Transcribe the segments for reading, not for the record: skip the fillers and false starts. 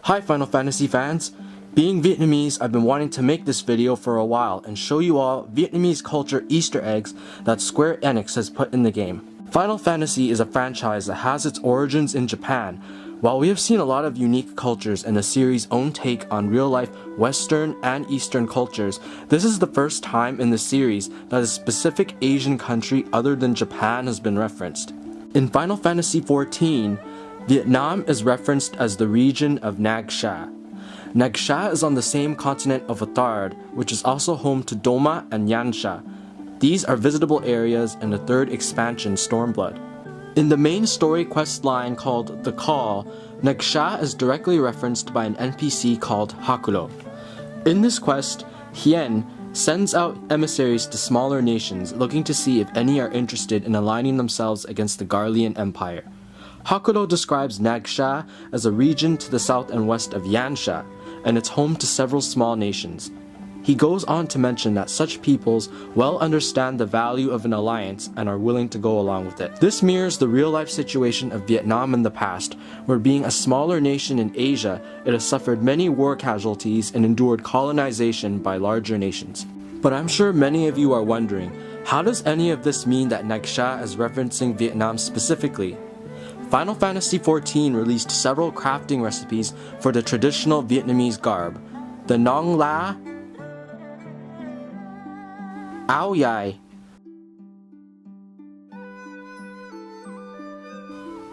Hi Final Fantasy fans! Being Vietnamese, I've been wanting to make this video for a while and show you all Vietnamese culture Easter eggs that Square Enix has put in the game. Final Fantasy is a franchise that has its origins in Japan. While we have seen a lot of unique cultures and the series' own take on real-life Western and Eastern cultures, this is the first time in the series that a specific Asian country other than Japan has been referenced. In Final Fantasy XIV, Vietnam is referenced as the region of NAGXIA. NAGXIA is on the same continent of Athard, which is also home to Doma and Yanxia. These are visitable areas in the third expansion, Stormblood. In the main story quest line called The Call, NAGXIA is directly referenced by an NPC called Hakuro. In this quest, Hien sends out emissaries to smaller nations looking to see if any are interested in aligning themselves against the Garlean Empire. Hakuro describes NAGXIA as a region to the south and west of Yanxia, and it's home to several small nations. He goes on to mention that such peoples well understand the value of an alliance and are willing to go along with it. This mirrors the real-life situation of Vietnam in the past, where being a smaller nation in Asia, it has suffered many war casualties and endured colonization by larger nations. But I'm sure many of you are wondering, how does any of this mean that NAGXIA is referencing Vietnam specifically? Final Fantasy XIV released several crafting recipes for the traditional Vietnamese garb. The Nong La, Ao Yai,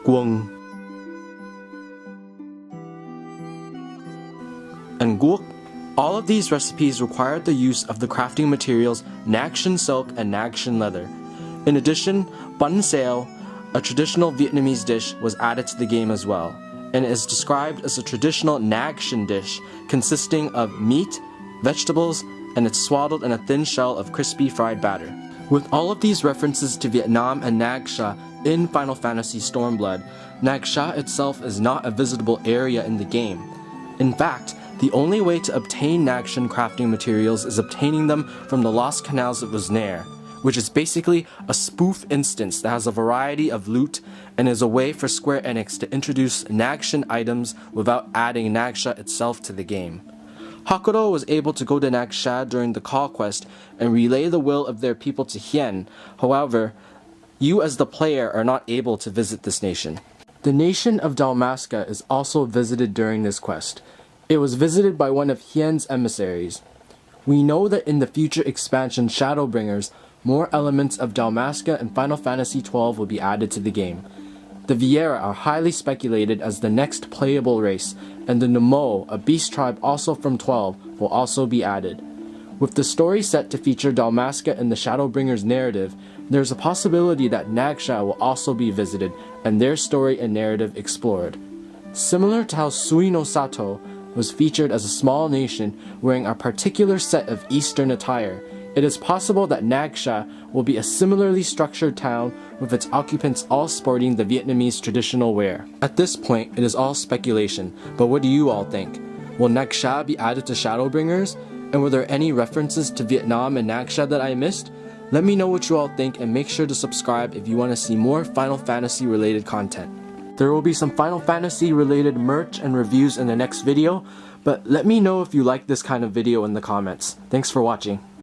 Quần, and Guoc. All of these recipes required the use of the crafting materials NAGXIAN silk and NAGXIAN leather. In addition, bun sao, a traditional Vietnamese dish, was added to the game as well, and it is described as a traditional NAGXIAN dish consisting of meat, vegetables, and it's swaddled in a thin shell of crispy fried batter. With all of these references to Vietnam and NAGXIA in Final Fantasy Stormblood, NAGXIA itself is not a visitable area in the game. In fact, the only way to obtain NAGXIAN crafting materials is obtaining them from the Lost Canals of Usnair, which is basically a spoof instance that has a variety of loot and is a way for Square Enix to introduce NAGXIAN items without adding NAGXIA itself to the game. Hakuro was able to go to NAGXIA during the Call quest and relay the will of their people to Hien. However, you as the player are not able to visit this nation. The nation of Dalmasca is also visited during this quest. It was visited by one of Hien's emissaries. We know that in the future expansion Shadowbringers, more elements of Dalmasca and Final Fantasy XII will be added to the game. The Viera are highly speculated as the next playable race, and the Nemo, a beast tribe also from 12, will also be added. With the story set to feature Dalmasca in the Shadowbringers narrative, there's a possibility that NAGXIA will also be visited and their story and narrative explored. Similar to how Sui no Sato was featured as a small nation wearing a particular set of Eastern attire, it is possible that NAGXIA will be a similarly structured town with its occupants all sporting the Vietnamese traditional wear. At this point, it is all speculation, but what do you all think? Will NAGXIA be added to Shadowbringers? And were there any references to Vietnam and NAGXIA that I missed? Let me know what you all think and make sure to subscribe if you want to see more Final Fantasy related content. There will be some Final Fantasy related merch and reviews in the next video, but let me know if you like this kind of video in the comments. Thanks for watching.